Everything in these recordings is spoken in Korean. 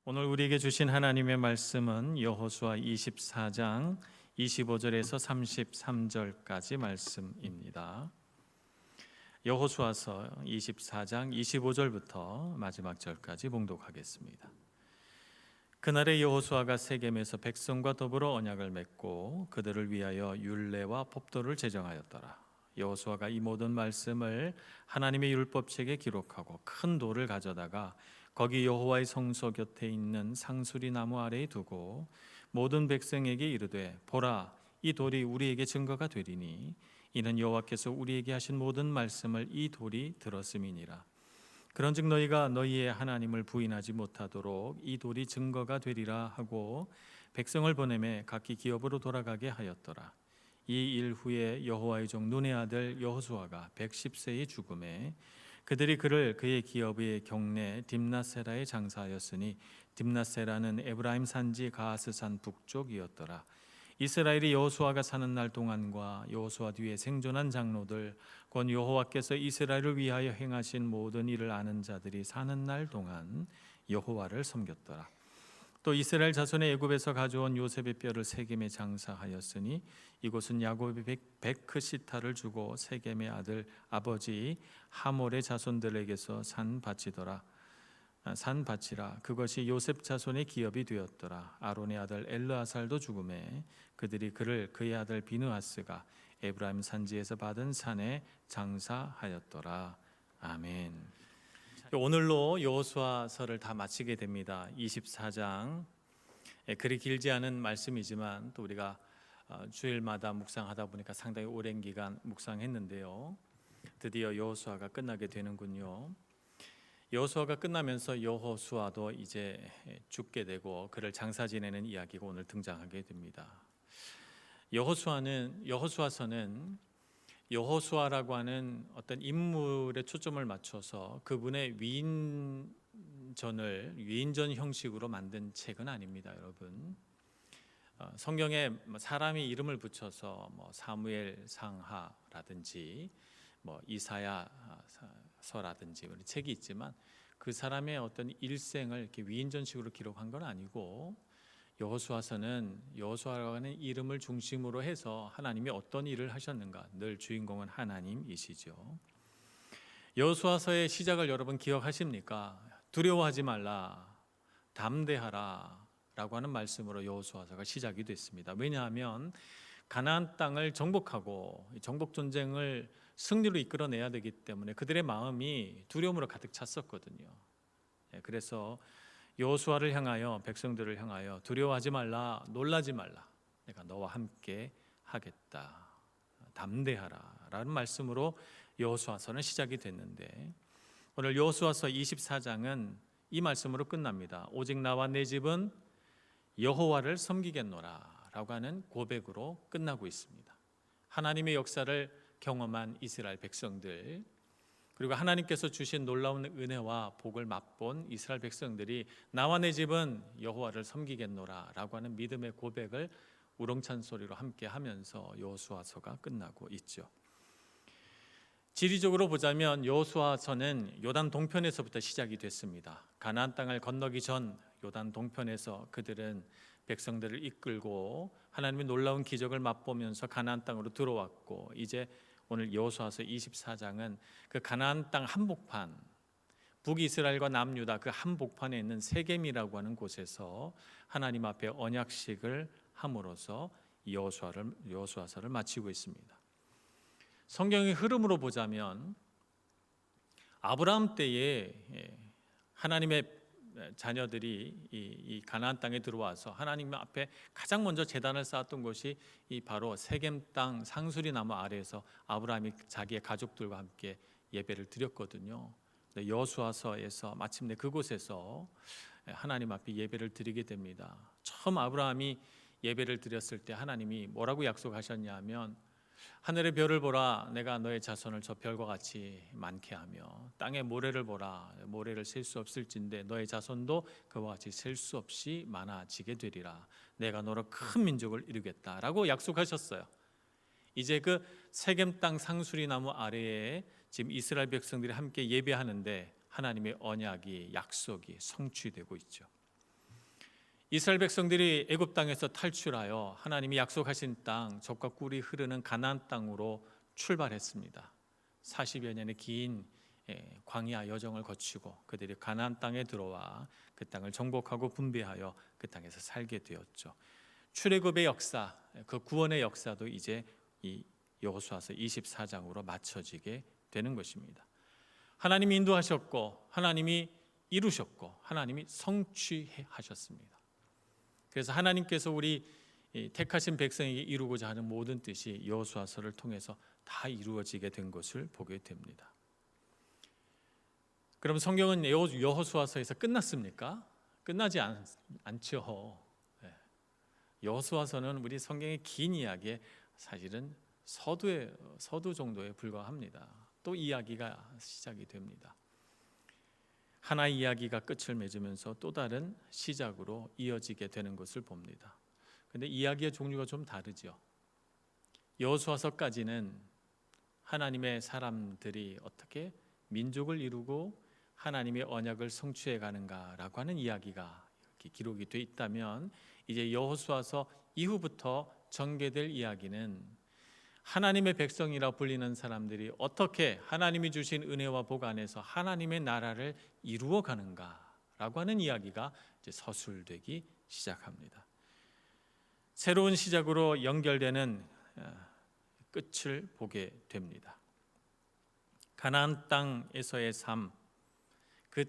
오늘 우리에게 주신 하나님의 말씀은 여호수아 24장 25절에서 33절까지 말씀입니다. 여호수아서 24장 25절부터 마지막 절까지 봉독하겠습니다. 그날에 여호수아가 세겜에서 백성과 더불어 언약을 맺고 그들을 위하여 율례와 법도를 제정하였더라. 여호수아가 이 모든 말씀을 하나님의 율법책에 기록하고 큰 돌을 가져다가 거기 여호와의 성소 곁에 있는 상수리 나무 아래에 두고 모든 백성에게 이르되 보라, 이 돌이 우리에게 증거가 되리니 이는 여호와께서 우리에게 하신 모든 말씀을 이 돌이 들었음이니라. 그런즉 너희가 너희의 하나님을 부인하지 못하도록 이 돌이 증거가 되리라 하고 백성을 보내매 각기 기업으로 돌아가게 하였더라. 이 일 후에 여호와의 종 눈의 아들 여호수아가 110세의 죽음에 그들이 그를 그의 기업의 경내 딥나세라에 장사하였으니 딥나세라는 에브라임 산지 가하스산 북쪽이었더라. 이스라엘이 여호수아가 사는 날 동안과 여호수아 뒤에 생존한 장로들 곧 여호와께서 이스라엘을 위하여 행하신 모든 일을 아는 자들이 사는 날 동안 여호와를 섬겼더라. 또 이스라엘 자손의 애굽에서 가져온 요셉의 뼈를 세겜에 장사하였으니 이곳은 야곱이 베크시타를 주고 세겜의 아들 아버지 하몰의 자손들에게서 산 밭이더라. 산 밭이라. 그것이 요셉 자손의 기업이 되었더라. 아론의 아들 엘르아살도 죽음에 그들이 그를 그의 아들 비느하스가 에브라임 산지에서 받은 산에 장사하였더라. 아멘. 오늘로 여호수아서를 다 마치게 됩니다. 24장. 그리 길지 않은 말씀이지만 또 우리가 주일마다 묵상하다 보니까 상당히 오랜 기간 묵상했는데요. 드디어 여호수아가 끝나게 되는군요. 여호수아가 끝나면서 여호수아도 이제 죽게 되고 그를 장사 지내는 이야기가 오늘 등장하게 됩니다. 여호수아서는 여호수아라고 하는 어떤 인물에 초점을 맞춰서 그분의 위인전 형식으로 만든 책은 아닙니다, 여러분. 성경에 사람이 이름을 붙여서 사무엘 상하라든지 이사야서라든지 책이 있지만 그 사람의 어떤 일생을 이렇게 위인전식으로 기록한 건 아니고 여호수아서는 여호수아라고 하는 이름을 중심으로 해서 하나님이 어떤 일을 하셨는가, 늘 주인공은 하나님이시죠. 여호수아서의 시작을 여러분 기억하십니까? 두려워하지 말라, 담대하라 라고 하는 말씀으로 여호수아서가 시작이 됐습니다. 왜냐하면 가나안 땅을 정복하고 정복 전쟁을 승리로 이끌어내야 되기 때문에 그들의 마음이 두려움으로 가득 찼었거든요. 그래서 여호수아를 향하여, 백성들을 향하여 두려워하지 말라, 놀라지 말라, 내가 너와 함께 하겠다, 담대하라 라는 말씀으로 여호수아서는 시작이 됐는데 오늘 여호수아서 24장은 이 말씀으로 끝납니다. 오직 나와 내 집은 여호와를 섬기겠노라 라고 하는 고백으로 끝나고 있습니다. 하나님의 역사를 경험한 이스라엘 백성들, 그리고 하나님께서 주신 놀라운 은혜와 복을 맛본 이스라엘 백성들이 나와 내 집은 여호와를 섬기겠노라 라고 하는 믿음의 고백을 우렁찬 소리로 함께 하면서 여호수아서가 끝나고 있죠. 지리적으로 보자면 여호수아서는 요단 동편에서부터 시작이 됐습니다. 가나안 땅을 건너기 전 요단 동편에서 그들은 백성들을 이끌고 하나님의 놀라운 기적을 맛보면서 가나안 땅으로 들어왔고, 이제 오늘 여호수아서 24장은 그 가나안 땅 한복판, 북이스라엘과 남유다 그 한복판에 있는 세겜이라고 하는 곳에서 하나님 앞에 언약식을 함으로써 여호수아서를 마치고 있습니다. 성경의 흐름으로 보자면 아브라함 때에 하나님의 자녀들이 이 가나안 땅에 들어와서 하나님 앞에 가장 먼저 제단을 쌓았던 곳이 이 바로 세겜 땅 상수리 나무 아래에서 아브라함이 자기의 가족들과 함께 예배를 드렸거든요. 여호수아서에서 마침내 그곳에서 하나님 앞에 예배를 드리게 됩니다. 처음 아브라함이 예배를 드렸을 때 하나님이 뭐라고 약속하셨냐 하면, 하늘의 별을 보라, 내가 너의 자손을 저 별과 같이 많게 하며 땅의 모래를 보라, 모래를 셀 수 없을진데 너의 자손도 그와 같이 셀 수 없이 많아지게 되리라. 내가 너로 큰 민족을 이루겠다 라고 약속하셨어요. 이제 그 세겜 땅 상수리 나무 아래에 지금 이스라엘 백성들이 함께 예배하는데 하나님의 언약이, 약속이 성취되고 있죠. 이스라엘 백성들이 애굽 땅에서 탈출하여 하나님이 약속하신 땅, 젖과 꿀이 흐르는 가나안 땅으로 출발했습니다. 40여 년의 긴 광야 여정을 거치고 그들이 가나안 땅에 들어와 그 땅을 정복하고 분배하여 그 땅에서 살게 되었죠. 출애굽의 역사, 그 구원의 역사도 이제 이 여호수아서 24장으로 맞춰지게 되는 것입니다. 하나님이 인도하셨고 하나님이 이루셨고 하나님이 성취하셨습니다. 그래서 하나님께서 우리 택하신 백성에게 이루고자 하는 모든 뜻이 여호수아서를 통해서 다 이루어지게 된 것을 보게 됩니다. 그럼 성경은 여호수아서에서 끝났습니까? 끝나지 않죠. 여호수아서는 우리 성경의 긴 이야기에 사실은 서두 정도에 불과합니다. 또 이야기가 시작이 됩니다. 하나의 이야기가 끝을 맺으면서 또 다른 시작으로 이어지게 되는 것을 봅니다. 그런데 이야기의 종류가 좀 다르죠. 여호수아서까지는 하나님의 사람들이 어떻게 민족을 이루고 하나님의 언약을 성취해 가는가라고 하는 이야기가 이렇게 기록이 돼 있다면, 이제 여호수아서 이후부터 전개될 이야기는 하나님의 백성이라 불리는 사람들이 어떻게 하나님이 주신 은혜와 복 안에서 하나님의 나라를 이루어 가는가라고 하는 이야기가 이제 서술되기 시작합니다. 새로운 시작으로 연결되는 끝을 보게 됩니다. 가나안 땅에서의 삶, 그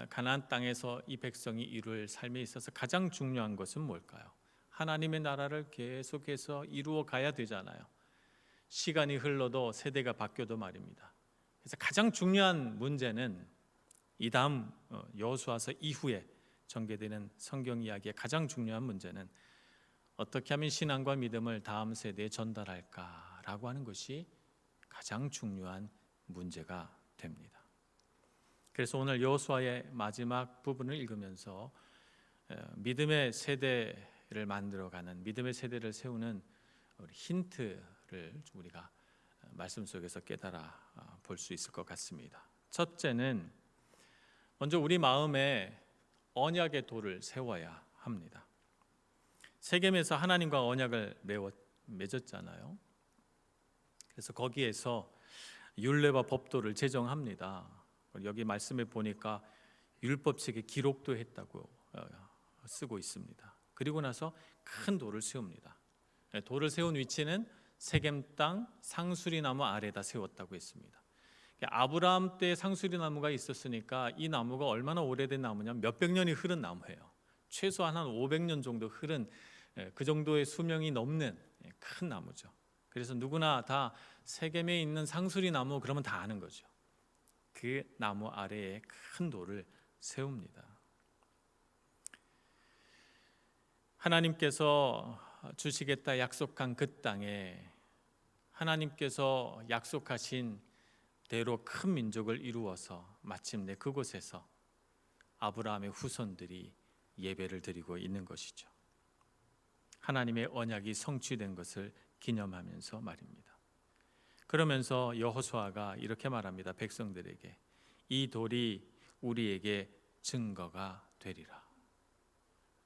가나안 땅에서 이 백성이 이룰 삶에 있어서 가장 중요한 것은 뭘까요? 하나님의 나라를 계속해서 이루어 가야 되잖아요. 시간이 흘러도 세대가 바뀌어도 말입니다. 그래서 가장 중요한 문제는 이 다음 여호수아서 이후에 전개되는 성경 이야기의 가장 중요한 문제는 어떻게 하면 신앙과 믿음을 다음 세대에 전달할까라고 하는 것이 가장 중요한 문제가 됩니다. 그래서 오늘 여호수아의 마지막 부분을 읽으면서 믿음의 세대를 만들어가는, 믿음의 세대를 세우는 힌트를 우리가 말씀 속에서 깨달아 볼 수 있을 것 같습니다. 첫째는 먼저 우리 마음에 언약의 돌을 세워야 합니다. 세겜에서 하나님과 언약을 맺었잖아요. 그래서 거기에서 율례와 법도를 제정합니다. 여기 말씀에 보니까 율법책에 기록도 했다고 쓰고 있습니다. 그리고 나서 큰 돌을 세웁니다. 돌을 세운 위치는 세겜 땅 상수리 나무 아래에다 세웠다고 했습니다. 아브라함 때 상수리 나무가 있었으니까 이 나무가 얼마나 오래된 나무냐면 몇백 년이 흐른 나무예요. 최소한 한 500년 정도 흐른, 그 정도의 수명이 넘는 큰 나무죠. 그래서 누구나 다 세겜에 있는 상수리 나무 그러면 다 아는 거죠. 그 나무 아래에 큰 돌을 세웁니다. 하나님께서 주시겠다 약속한 그 땅에 하나님께서 약속하신 대로 큰 민족을 이루어서 마침내 그곳에서 아브라함의 후손들이 예배를 드리고 있는 것이죠. 하나님의 언약이 성취된 것을 기념하면서 말입니다. 그러면서 여호수아가 이렇게 말합니다. 백성들에게 이 돌이 우리에게 증거가 되리라.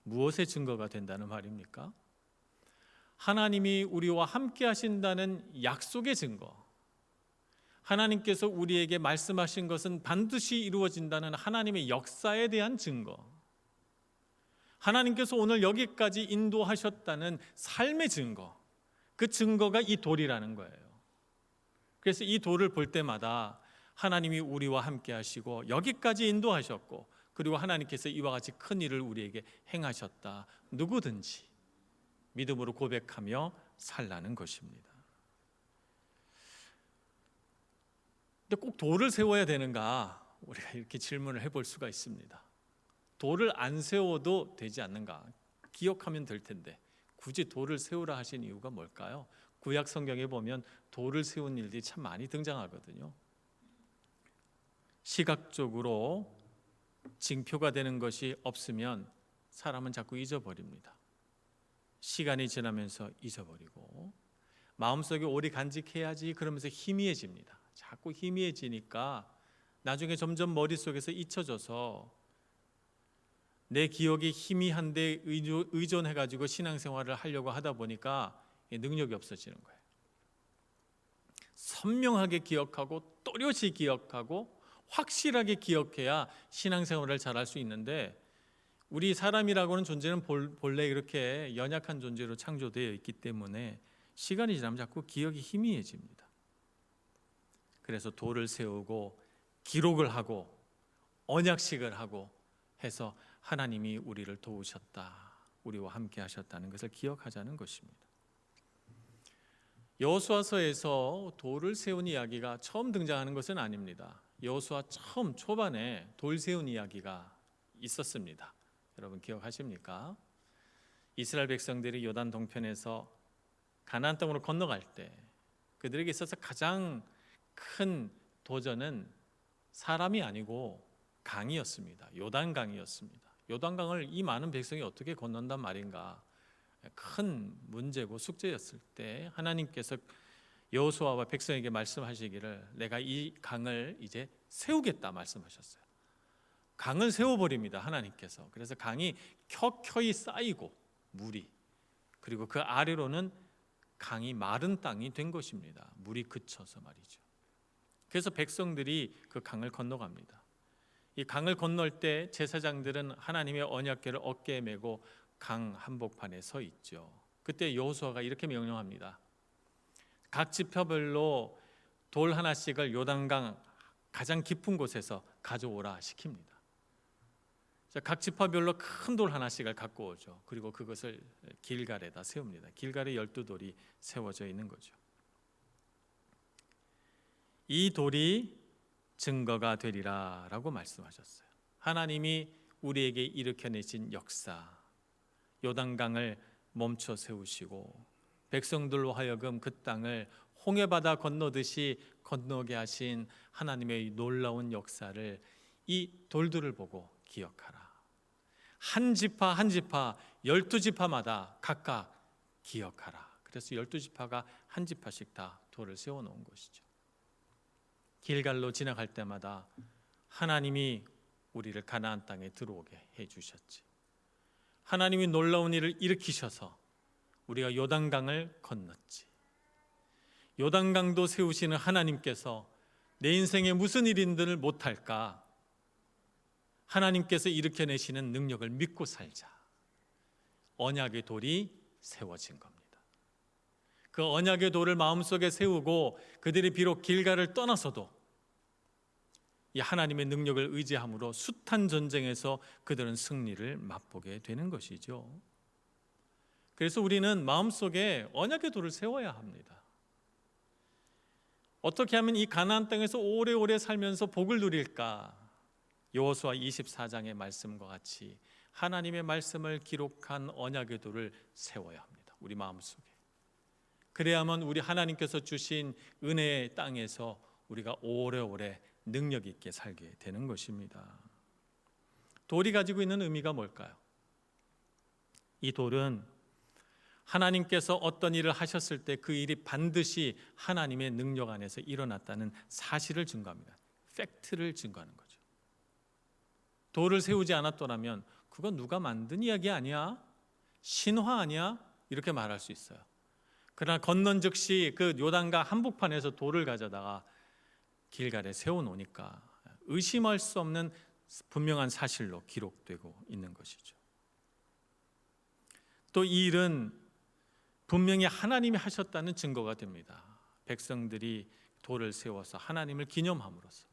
무엇의 증거가 된다는 말입니까? 하나님이 우리와 함께 하신다는 약속의 증거, 하나님께서 우리에게 말씀하신 것은 반드시 이루어진다는 하나님의 역사에 대한 증거, 하나님께서 오늘 여기까지 인도하셨다는 삶의 증거, 그 증거가 이 돌이라는 거예요. 그래서 이 돌을 볼 때마다 하나님이 우리와 함께 하시고 여기까지 인도하셨고, 그리고 하나님께서 이와 같이 큰 일을 우리에게 행하셨다, 누구든지 믿음으로 고백하며 살라는 것입니다. 근데 꼭 돌을 세워야 되는가? 우리가 이렇게 질문을 해볼 수가 있습니다. 돌을 안 세워도 되지 않는가? 기억하면 될 텐데 굳이 돌을 세우라 하신 이유가 뭘까요? 구약 성경에 보면 돌을 세운 일들이 참 많이 등장하거든요. 시각적으로 징표가 되는 것이 없으면 사람은 자꾸 잊어버립니다. 시간이 지나면서 잊어버리고 마음속에 오래 간직해야지 그러면서 희미해집니다. 자꾸 희미해지니까 나중에 점점 머릿속에서 잊혀져서 내 기억이 희미한데 의존해가지고 신앙생활을 하려고 하다 보니까 능력이 없어지는 거예요. 선명하게 기억하고 또렷이 기억하고 확실하게 기억해야 신앙생활을 잘할 수 있는데, 우리 사람이라고는 존재는 본래 이렇게 연약한 존재로 창조되어 있기 때문에 시간이 지나면 자꾸 기억이 희미해집니다. 그래서 돌을 세우고 기록을 하고 언약식을 하고 해서 하나님이 우리를 도우셨다, 우리와 함께 하셨다는 것을 기억하자는 것입니다. 여호수아서에서 돌을 세운 이야기가 처음 등장하는 것은 아닙니다. 여호수아 처음 초반에 돌 세운 이야기가 있었습니다. 여러분 기억하십니까? 이스라엘 백성들이 요단 동편에서 가나안 땅으로 건너갈 때 그들에게 있어서 가장 큰 도전은 사람이 아니고 강이었습니다. 요단강이었습니다. 요단강을 이 많은 백성이 어떻게 건넌단 말인가, 큰 문제고 숙제였을 때 하나님께서 여호수아와 백성에게 말씀하시기를 내가 이 강을 이제 세우겠다 말씀하셨어요. 강을 세워버립니다, 하나님께서. 그래서 강이 켜켜이 쌓이고 물이, 그리고 그 아래로는 강이 마른 땅이 된 것입니다. 물이 그쳐서 말이죠. 그래서 백성들이 그 강을 건너갑니다. 이 강을 건널 때 제사장들은 하나님의 언약궤를 어깨에 메고 강 한복판에 서 있죠. 그때 여호수아가 이렇게 명령합니다. 각 지파별로 돌 하나씩을 요단강 가장 깊은 곳에서 가져오라 시킵니다. 각 지파별로 큰 돌 하나씩을 갖고 오죠. 그리고 그것을 길갈에다 세웁니다. 길갈에 12돌이 세워져 있는 거죠. 이 돌이 증거가 되리라 라고 말씀하셨어요. 하나님이 우리에게 일으켜내신 역사, 요단강을 멈춰 세우시고 백성들로 하여금 그 땅을 홍해바다 건너듯이 건너게 하신 하나님의 놀라운 역사를 이 돌들을 보고 기억하라. 한 지파 한 지파 12지파마다 각각 기억하라. 그래서 12지파가 한 지파씩 다 돌을 세워놓은 것이죠. 길갈로 지나갈 때마다 하나님이 우리를 가나안 땅에 들어오게 해주셨지. 하나님이 놀라운 일을 일으키셔서 우리가 요단강을 건넜지. 요단강도 세우시는 하나님께서 내 인생에 무슨 일인들을 못할까? 하나님께서 일으켜내시는 능력을 믿고 살자. 언약의 돌이 세워진 겁니다. 그 언약의 돌을 마음속에 세우고 그들이 비록 길갈을 떠나서도 이 하나님의 능력을 의지함으로 숱한 전쟁에서 그들은 승리를 맛보게 되는 것이죠. 그래서 우리는 마음속에 언약의 돌을 세워야 합니다. 어떻게 하면 이 가나안 땅에서 오래오래 살면서 복을 누릴까? 여호수아 24장의 말씀과 같이 하나님의 말씀을 기록한 언약의 돌을 세워야 합니다. 우리 마음속에. 그래야만 우리 하나님께서 주신 은혜의 땅에서 우리가 오래오래 능력 있게 살게 되는 것입니다. 돌이 가지고 있는 의미가 뭘까요? 이 돌은 하나님께서 어떤 일을 하셨을 때 그 일이 반드시 하나님의 능력 안에서 일어났다는 사실을 증거합니다. 팩트를 증거하는 거죠. 돌을 세우지 않았더라면 그건 누가 만든 이야기 아니야? 신화 아니야? 이렇게 말할 수 있어요. 그러나 건넌 즉시 그 요단강 한복판에서 돌을 가져다가 길갈에 세워놓으니까 의심할 수 없는 분명한 사실로 기록되고 있는 것이죠. 또 이 일은 분명히 하나님이 하셨다는 증거가 됩니다. 백성들이 돌을 세워서 하나님을 기념함으로써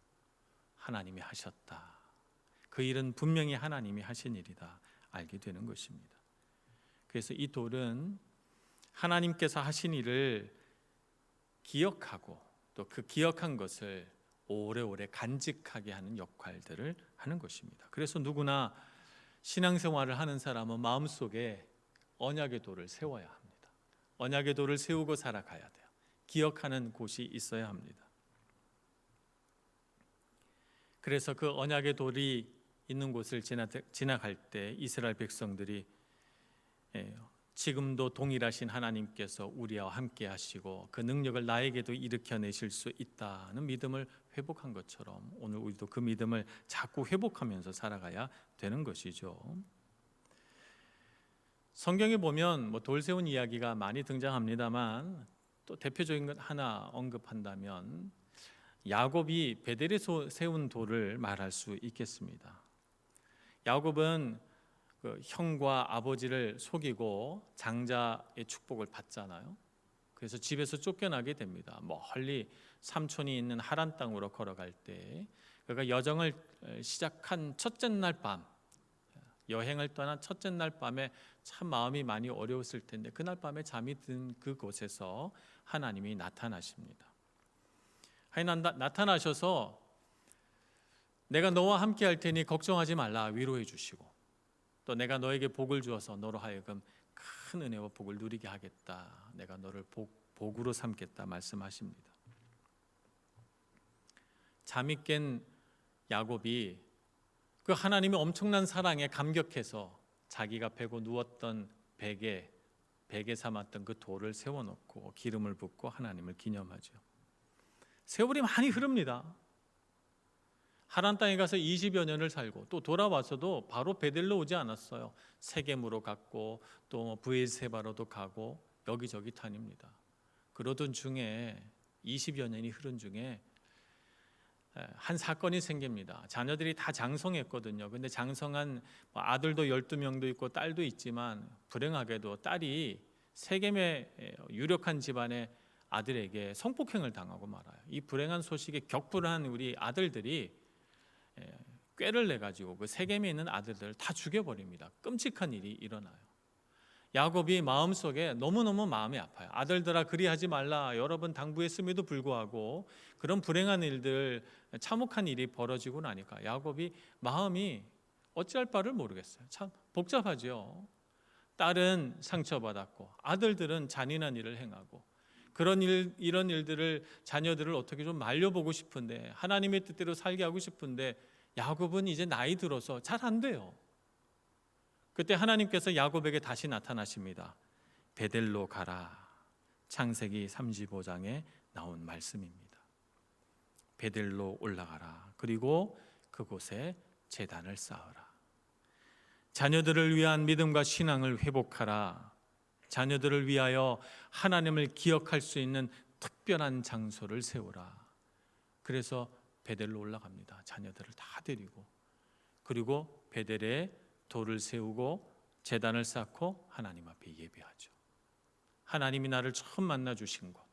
하나님이 하셨다. 그 일은 분명히 하나님이 하신 일이다 알게 되는 것입니다. 그래서 이 돌은 하나님께서 하신 일을 기억하고 또 그 기억한 것을 오래오래 간직하게 하는 역할들을 하는 것입니다. 그래서 누구나 신앙생활을 하는 사람은 마음속에 언약의 돌을 세워야 합니다. 언약의 돌을 세우고 살아가야 돼요. 기억하는 곳이 있어야 합니다. 그래서 그 언약의 돌이 있는 곳을 지나갈 때 이스라엘 백성들이 지금도 동일하신 하나님께서 우리와 함께 하시고 그 능력을 나에게도 일으켜내실 수 있다는 믿음을 회복한 것처럼 오늘 우리도 그 믿음을 자꾸 회복하면서 살아가야 되는 것이죠. 성경에 보면 돌 세운 이야기가 많이 등장합니다만 또 대표적인 것 하나 언급한다면 야곱이 베델에 세운 돌을 말할 수 있겠습니다. 야곱은 그 형과 아버지를 속이고 장자의 축복을 받잖아요. 그래서 집에서 쫓겨나게 됩니다. 멀리 삼촌이 있는 하란 땅으로 걸어갈 때 그가 여정을 시작한 첫째 날 밤, 여행을 떠난 첫째 날 밤에 참 마음이 많이 어려웠을 텐데 그날 밤에 잠이 든 그곳에서 하나님이 나타나십니다. 나타나셔서 내가 너와 함께 할 테니 걱정하지 말라 위로해 주시고 또 내가 너에게 복을 주어서 너로 하여금 큰 은혜와 복을 누리게 하겠다. 내가 너를 복으로 삼겠다 말씀하십니다. 잠이 깬 야곱이 그 하나님의 엄청난 사랑에 감격해서 자기가 베고 누웠던 베개 삼았던 그 돌을 세워놓고 기름을 붓고 하나님을 기념하죠. 세월이 많이 흐릅니다. 하란 땅에 가서 20여 년을 살고 또 돌아와서도 바로 베델로 오지 않았어요. 세겜으로 갔고 또 브엘세바로도 가고 여기저기 다닙니다. 그러던 중에 20여 년이 흐른 중에 한 사건이 생깁니다. 자녀들이 다 장성했거든요. 근데 장성한 아들도 12명도 있고 딸도 있지만 불행하게도 딸이 세겜의 유력한 집안의 아들에게 성폭행을 당하고 말아요. 이 불행한 소식에 격분한 우리 아들들이 꾀를 내가지고 그 세겜에 있는 아들들을 다 죽여버립니다. 끔찍한 일이 일어나요. 야곱이 마음속에 너무너무 마음이 아파요. 아들들아 그리하지 말라 여러 번 당부했음에도 불구하고 그런 불행한 일들 참혹한 일이 벌어지고 나니까 야곱이 마음이 어찌할 바를 모르겠어요. 참 복잡하죠. 딸은 상처받았고 아들들은 잔인한 일을 행하고 이런 일들을 자녀들을 어떻게 좀 말려보고 싶은데 하나님의 뜻대로 살게 하고 싶은데 야곱은 이제 나이 들어서 잘 안 돼요. 그때 하나님께서 야곱에게 다시 나타나십니다. 베델로 가라. 창세기 35장에 나온 말씀입니다. 베델로 올라가라. 그리고 그곳에 제단을 쌓으라. 자녀들을 위한 믿음과 신앙을 회복하라. 자녀들을 위하여 하나님을 기억할 수 있는 특별한 장소를 세우라. 그래서 베델로 올라갑니다. 자녀들을 다 데리고. 그리고 베델에 돌을 세우고 제단을 쌓고 하나님 앞에 예배하죠. 하나님이 나를 처음 만나 주신 곳.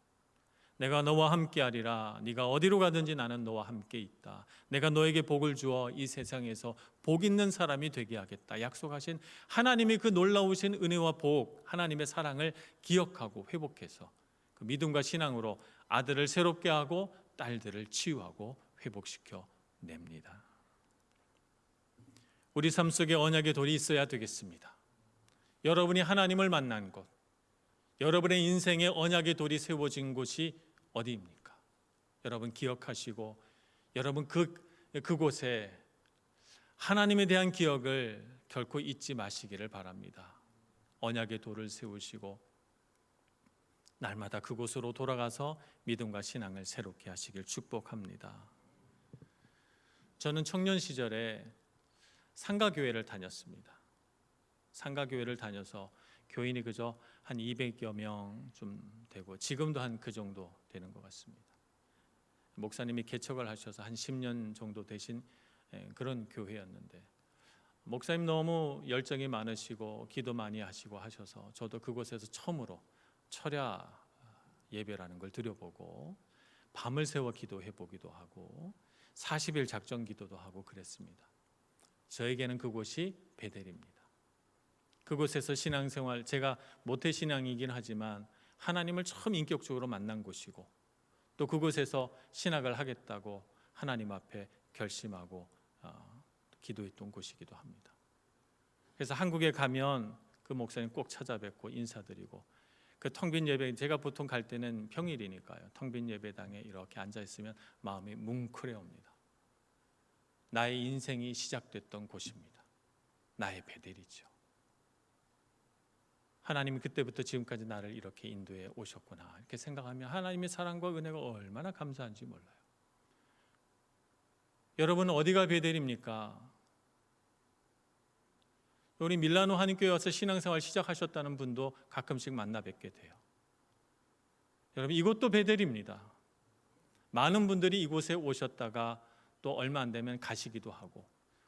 내가 너와 함께하리라. 네가 어디로 가든지 나는 너와 함께 있다. 내가 너에게 복을 주어 이 세상에서 복 있는 사람이 되게 하겠다. 약속하신 하나님의 그 놀라우신 은혜와 복, 하나님의 사랑을 기억하고 회복해서 그 믿음과 신앙으로 아들을 새롭게 하고 딸들을 치유하고 회복시켜 냅니다. 우리 삶 속에 언약의 돌이 있어야 되겠습니다. 여러분이 하나님을 만난 곳, 여러분의 인생에 언약의 돌이 세워진 곳이 어디입니까? 여러분 기억하시고 여러분 그곳에 하나님에 대한 기억을 결코 잊지 마시기를 바랍니다. 언약의 돌을 세우시고 날마다 그곳으로 돌아가서 믿음과 신앙을 새롭게 하시길 축복합니다. 저는 청년 시절에 상가교회를 다녔습니다. 상가교회를 다녀서 교인이 그저 한 200여 명 좀 되고 지금도 한 그 정도 되는 것 같습니다. 목사님이 개척을 하셔서 한 10년 정도 되신 그런 교회였는데 목사님 너무 열정이 많으시고 기도 많이 하시고 하셔서 저도 그곳에서 처음으로 철야 예배라는 걸 드려보고 밤을 새워 기도해 보기도 하고 40일 작정 기도도 하고 그랬습니다. 저에게는 그곳이 베델입니다. 그곳에서 신앙생활, 제가 모태신앙이긴 하지만 하나님을 처음 인격적으로 만난 곳이고 또 그곳에서 신학을 하겠다고 하나님 앞에 결심하고 기도했던 곳이기도 합니다. 그래서 한국에 가면 그 목사님 꼭 찾아뵙고 인사드리고 그 텅 빈 예배, 제가 보통 갈 때는 평일이니까요. 텅 빈 예배당에 이렇게 앉아 있으면 마음이 뭉클해옵니다. 나의 인생이 시작됐던 곳입니다. 나의 베델이죠. 하나님이 그때부터 지금까지 나를 이렇게 인도해 오셨구나 이렇게 생각하면 하나님의 사랑과 은혜가 얼마나 감사한지 몰라요. 여러분 어디가 베델입니까? 우리 밀라노 한인교회 와서 신앙생활 시작하셨다는 분도 가끔씩 만나 뵙게 돼요. 여러분 이곳도 베델입니다. 많은 분들이 이곳에 오셨다가 또 얼마 안 되면 가시기도 하고,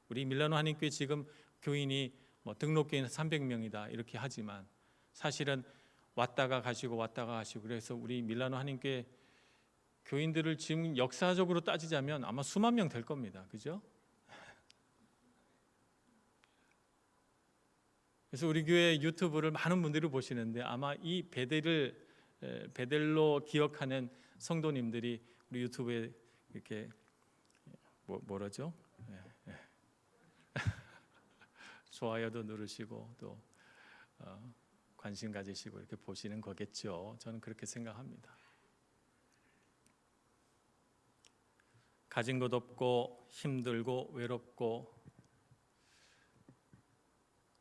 우리 밀라노 한인교회 지금 교인이 등록교인 300명이다 이렇게 하지만 사실은 왔다가 가시고 왔다가 가시고, 그래서 우리 밀라노 한인교회 교인들을 지금 역사적으로 따지자면 아마 수만 명 될 겁니다. 그죠? 그래서 우리 교회 유튜브를 많은 분들이 보시는데 아마 이 베델로 기억하는 성도님들이 우리 유튜브에 이렇게 뭐라죠? 좋아요도 누르시고 또 관심 가지시고 이렇게 보시는 거겠죠. 저는 그렇게 생각합니다. 가진 것 없고 힘들고 외롭고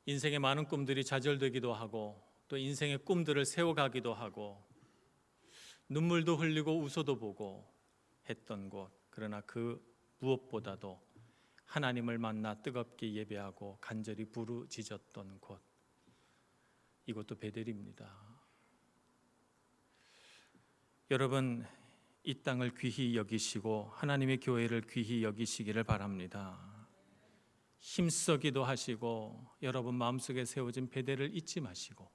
인생의 많은 꿈들이 좌절되기도 하고 또 인생의 꿈들을 세워가기도 하고 눈물도 흘리고 웃어도 보고 했던 곳, 그러나 그 무엇보다도 하나님을 만나 뜨겁게 예배하고 간절히 부르짖었던 곳, 이것도 베델입니다. 여러분 이 땅을 귀히 여기시고 하나님의 교회를 귀히 여기시기를 바랍니다. 힘쓰기도 하시고 여러분 마음속에 세워진 베델을 잊지 마시고,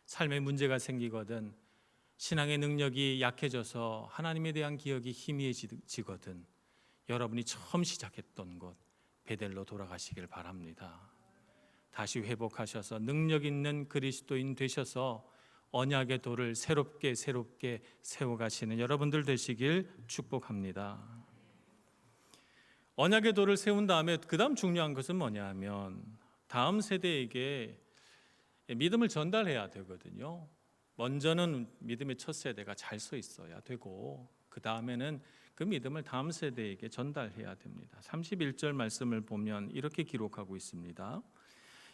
삶에 문제가 생기거든 신앙의 능력이 약해져서 하나님에 대한 기억이 희미해지거든 여러분이 처음 시작했던 곳 베델로 돌아가시길 바랍니다. 다시 회복하셔서 능력 있는 그리스도인 되셔서 언약의 돌을 새롭게 세워가시는 여러분들 되시길 축복합니다. 언약의 돌을 세운 다음에 그 다음 중요한 것은 뭐냐 하면 다음 세대에게 믿음을 전달해야 되거든요. 먼저는 믿음의 첫 세대가 잘 서 있어야 되고 그 다음에는 그 믿음을 다음 세대에게 전달해야 됩니다. 31절 말씀을 보면 이렇게 기록하고 있습니다.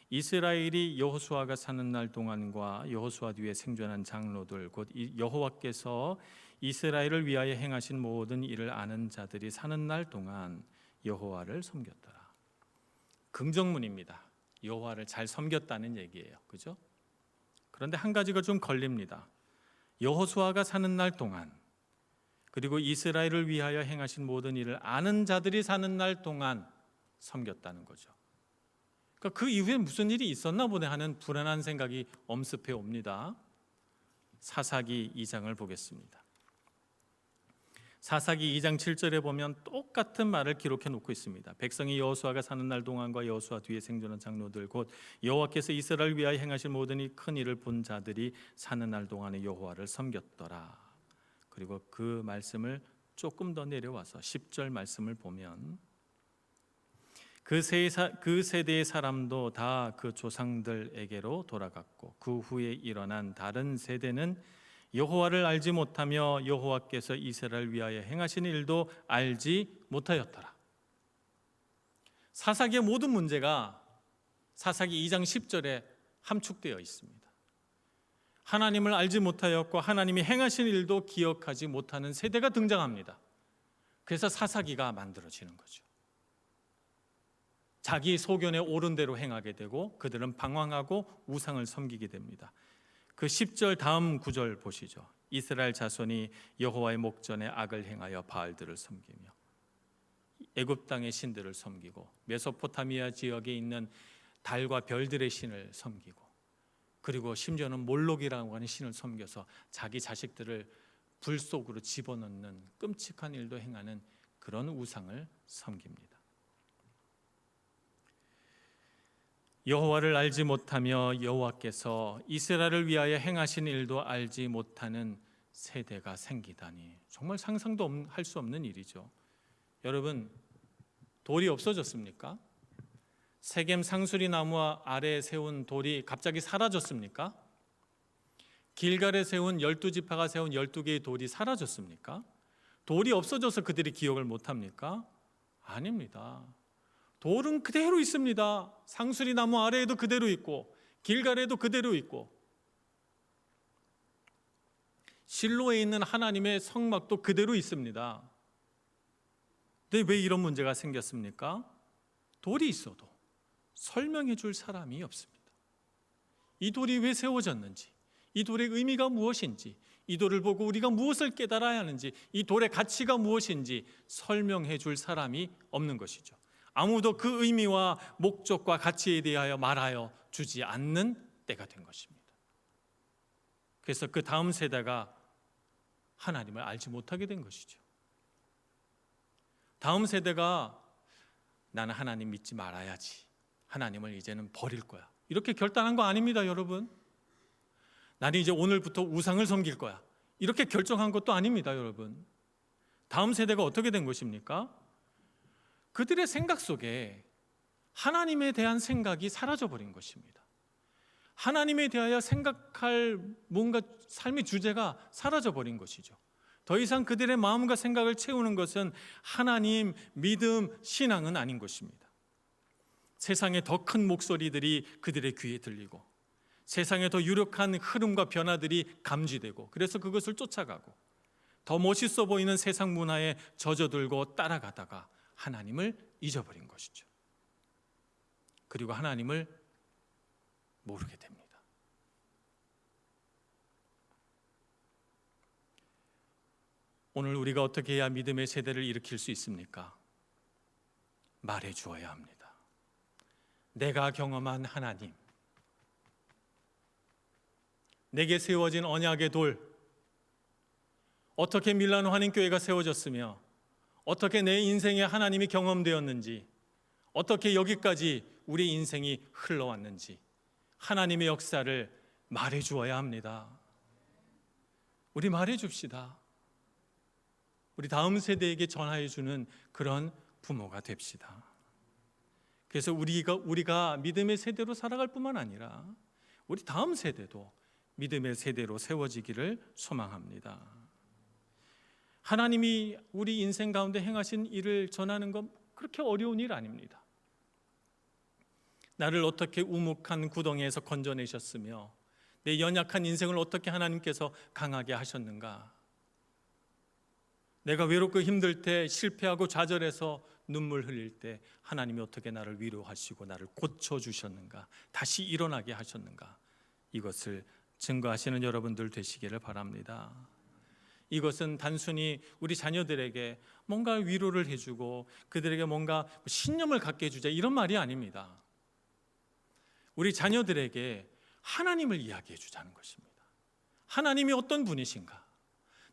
이스라엘이 여호수아가 사는 날 동안과 여호수아 뒤에 생존한 장로들 곧 여호와께서 이스라엘을 위하여 행하신 모든 일을 아는 자들이 사는 날 동안 여호와를 섬겼더라. 긍정문입니다. 여호와를 잘 섬겼다는 얘기예요. 그죠? 그런데 한 가지가 좀 걸립니다. 여호수아가 사는 날 동안, 그리고 이스라엘을 위하여 행하신 모든 일을 아는 자들이 사는 날 동안 섬겼다는 거죠. 그러니까 그 이후에 무슨 일이 있었나 보네 하는 불안한 생각이 엄습해 옵니다. 사사기 2장을 보겠습니다. 사사기 2장 7절에 보면 똑같은 말을 기록해 놓고 있습니다. 백성이 여호수아가 사는 날 동안과 여호수아 뒤에 생존한 장로들 곧 여호와께서 이스라엘을 위하여 행하실 모든 이 큰 일을 본 자들이 사는 날 동안에 여호와를 섬겼더라. 그리고 그 말씀을 조금 더 내려와서 10절 말씀을 보면 그 세대의 사람도 다 그 조상들에게로 돌아갔고 그 후에 일어난 다른 세대는 여호와를 알지 못하며 여호와께서 이스라엘을 위하여 행하신 일도 알지 못하였더라. 사사기의 모든 문제가 사사기 2장 10절에 함축되어 있습니다. 하나님을 알지 못하였고 하나님이 행하신 일도 기억하지 못하는 세대가 등장합니다. 그래서 사사기가 만들어지는 거죠. 자기 소견에 옳은 대로 행하게 되고 그들은 방황하고 우상을 섬기게 됩니다. 그 10절 다음 구절 보시죠. 이스라엘 자손이 여호와의 목전에 악을 행하여 바알들을 섬기며 애굽 땅의 신들을 섬기고 메소포타미아 지역에 있는 달과 별들의 신을 섬기고 그리고 심지어는 몰록이라고 하는 신을 섬겨서 자기 자식들을 불 속으로 집어넣는 끔찍한 일도 행하는 그런 우상을 섬깁니다. 여호와를 알지 못하며 여호와께서 이스라엘을 위하여 행하신 일도 알지 못하는 세대가 생기다니 정말 상상도 할 수 없는 일이죠. 여러분 돌이 없어졌습니까? 세겜 상수리 나무 아래에 세운 돌이 갑자기 사라졌습니까? 길갈에 세운 12지파가 세운 12개의 돌이 사라졌습니까? 돌이 없어져서 그들이 기억을 못합니까? 아닙니다. 돌은 그대로 있습니다. 상수리 나무 아래에도 그대로 있고 길갈에도 그대로 있고 실로에 있는 하나님의 성막도 그대로 있습니다. 근데 왜 이런 문제가 생겼습니까? 돌이 있어도 설명해 줄 사람이 없습니다. 이 돌이 왜 세워졌는지, 이 돌의 의미가 무엇인지, 이 돌을 보고 우리가 무엇을 깨달아야 하는지, 이 돌의 가치가 무엇인지 설명해 줄 사람이 없는 것이죠. 아무도 그 의미와 목적과 가치에 대하여 말하여 주지 않는 때가 된 것입니다. 그래서 그 다음 세대가 하나님을 알지 못하게 된 것이죠. 다음 세대가 나는 하나님 믿지 말아야지, 하나님을 이제는 버릴 거야, 이렇게 결단한 거 아닙니다, 여러분. 나는 이제 오늘부터 우상을 섬길 거야, 이렇게 결정한 것도 아닙니다, 여러분. 다음 세대가 어떻게 된 것입니까? 그들의 생각 속에 하나님에 대한 생각이 사라져버린 것입니다. 하나님에 대하여 생각할 뭔가 삶의 주제가 사라져버린 것이죠. 더 이상 그들의 마음과 생각을 채우는 것은 하나님, 믿음, 신앙은 아닌 것입니다. 세상의 더 큰 목소리들이 그들의 귀에 들리고, 세상의 더 유력한 흐름과 변화들이 감지되고, 그래서 그것을 쫓아가고, 더 멋있어 보이는 세상 문화에 젖어들고 따라가다가 하나님을 잊어버린 것이죠. 그리고 하나님을 모르게 됩니다. 오늘 우리가 어떻게 해야 믿음의 세대를 일으킬 수 있습니까? 말해 주어야 합니다. 내가 경험한 하나님, 내게 세워진 언약의 돌, 어떻게 밀라노 한인교회가 세워졌으며 어떻게 내 인생에 하나님이 경험되었는지, 어떻게 여기까지 우리 인생이 흘러왔는지 하나님의 역사를 말해 주어야 합니다. 우리 말해 줍시다. 우리 다음 세대에게 전하여 주는 그런 부모가 됩시다. 그래서 우리가 믿음의 세대로 살아갈 뿐만 아니라 우리 다음 세대도 믿음의 세대로 세워지기를 소망합니다. 하나님이 우리 인생 가운데 행하신 일을 전하는 건 그렇게 어려운 일 아닙니다. 나를 어떻게 우묵한 구덩이에서 건져내셨으며 내 연약한 인생을 어떻게 하나님께서 강하게 하셨는가, 내가 외롭고 힘들 때, 실패하고 좌절해서 눈물 흘릴 때 하나님이 어떻게 나를 위로하시고 나를 고쳐주셨는가, 다시 일어나게 하셨는가, 이것을 증거하시는 여러분들 되시기를 바랍니다. 이것은 단순히 우리 자녀들에게 뭔가 위로를 해주고 그들에게 뭔가 신념을 갖게 해주자, 이런 말이 아닙니다. 우리 자녀들에게 하나님을 이야기해 주자는 것입니다. 하나님이 어떤 분이신가,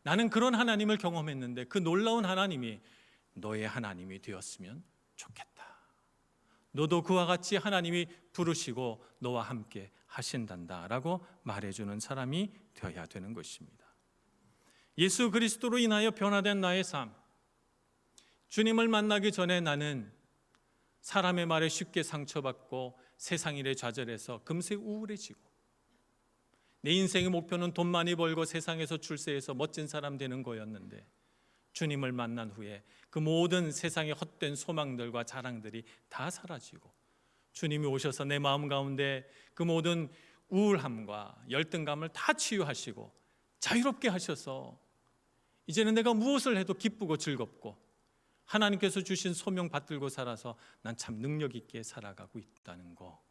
나는 그런 하나님을 경험했는데 그 놀라운 하나님이 너의 하나님이 되었으면 좋겠다. 너도 그와 같이 하나님이 부르시고 너와 함께 하신단다 라고 말해주는 사람이 되어야 되는 것입니다. 예수 그리스도로 인하여 변화된 나의 삶, 주님을 만나기 전에 나는 사람의 말에 쉽게 상처받고 세상 일에 좌절해서 금세 우울해지고, 내 인생의 목표는 돈 많이 벌고 세상에서 출세해서 멋진 사람 되는 거였는데, 주님을 만난 후에 그 모든 세상의 헛된 소망들과 자랑들이 다 사라지고 주님이 오셔서 내 마음 가운데 그 모든 우울함과 열등감을 다 치유하시고 자유롭게 하셔서 이제는 내가 무엇을 해도 기쁘고 즐겁고 하나님께서 주신 소명 받들고 살아서 난 참 능력 있게 살아가고 있다는 거,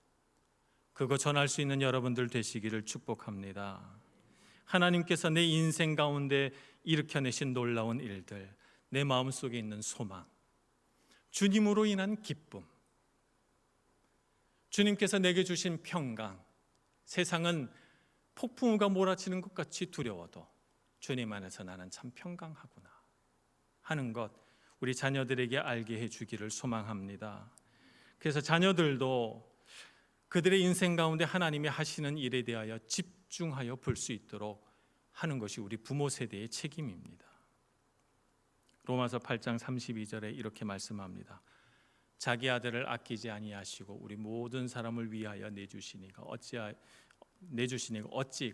그거 전할 수 있는 여러분들 되시기를 축복합니다. 하나님께서 내 인생 가운데 일으켜내신 놀라운 일들, 내 마음속에 있는 소망, 주님으로 인한 기쁨, 주님께서 내게 주신 평강, 세상은 폭풍우가 몰아치는 것 같이 두려워도 주님 안에서 나는 참 평강하구나 하는 것, 우리 자녀들에게 알게 해주기를 소망합니다. 그래서 자녀들도 그들의 인생 가운데 하나님이 하시는 일에 대하여 집중하여 볼 수 있도록 하는 것이 우리 부모 세대의 책임입니다. 로마서 8장 32절에 이렇게 말씀합니다. 자기 아들을 아끼지 아니하시고 우리 모든 사람을 위하여 내주시니가 어찌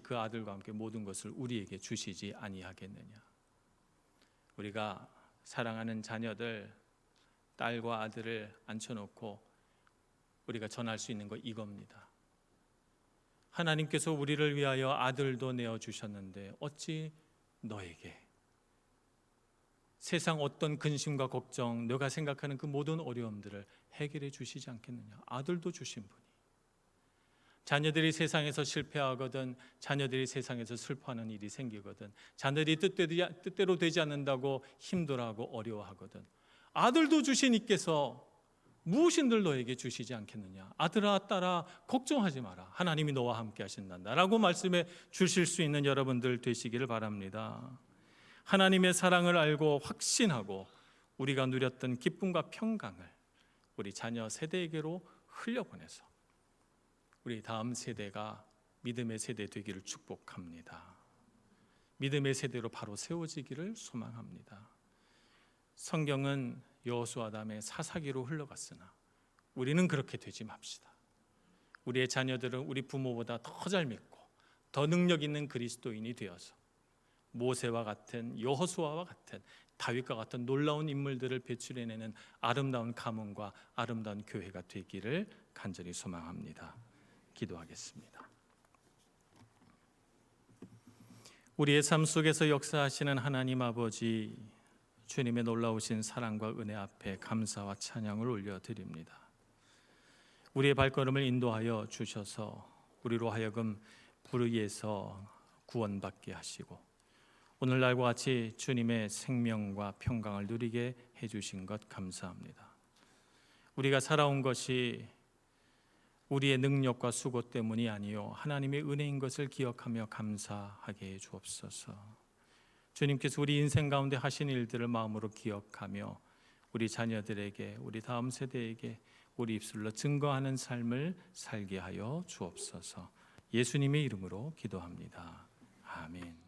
그 아들과 함께 모든 것을 우리에게 주시지 아니하겠느냐. 우리가 사랑하는 자녀들, 딸과 아들을 앉혀놓고 우리가 전할 수 있는 거 이겁니다. 하나님께서 우리를 위하여 아들도 내어주셨는데 어찌 너에게 세상 어떤 근심과 걱정, 너가 생각하는 그 모든 어려움들을 해결해 주시지 않겠느냐. 아들도 주신 분이. 자녀들이 세상에서 실패하거든, 자녀들이 세상에서 슬퍼하는 일이 생기거든, 자녀들이 뜻대로 되지 않는다고 힘들어하고 어려워하거든, 아들도 주신 이께서 무엇인들 너에게 주시지 않겠느냐. 아들아 딸아 걱정하지 마라. 하나님이 너와 함께 하신단다 라고 말씀해 주실 수 있는 여러분들 되시기를 바랍니다. 하나님의 사랑을 알고 확신하고 우리가 누렸던 기쁨과 평강을 우리 자녀 세대에게로 흘려보내서 우리 다음 세대가 믿음의 세대 되기를 축복합니다. 믿음의 세대로 바로 세워지기를 소망합니다. 성경은 여호수아담의 사사기로 흘러갔으나 우리는 그렇게 되지 맙시다. 우리의 자녀들은 우리 부모보다 더 잘 믿고 더 능력 있는 그리스도인이 되어서 모세와 같은, 여호수아와 같은, 다윗과 같은 놀라운 인물들을 배출해내는 아름다운 가문과 아름다운 교회가 되기를 간절히 소망합니다. 기도하겠습니다. 우리의 삶 속에서 역사하시는 하나님 아버지, 주님의 놀라우신 사랑과 은혜 앞에 감사와 찬양을 올려드립니다. 우리의 발걸음을 인도하여 주셔서 우리로 하여금 불의에서 구원받게 하시고 오늘날과 같이 주님의 생명과 평강을 누리게 해주신 것 감사합니다. 우리가 살아온 것이 우리의 능력과 수고 때문이 아니요 하나님의 은혜인 것을 기억하며 감사하게 해 주옵소서. 주님께서 우리 인생 가운데 하신 일들을 마음으로 기억하며 우리 자녀들에게, 우리 다음 세대에게 우리 입술로 증거하는 삶을 살게 하여 주옵소서. 예수님의 이름으로 기도합니다. 아멘.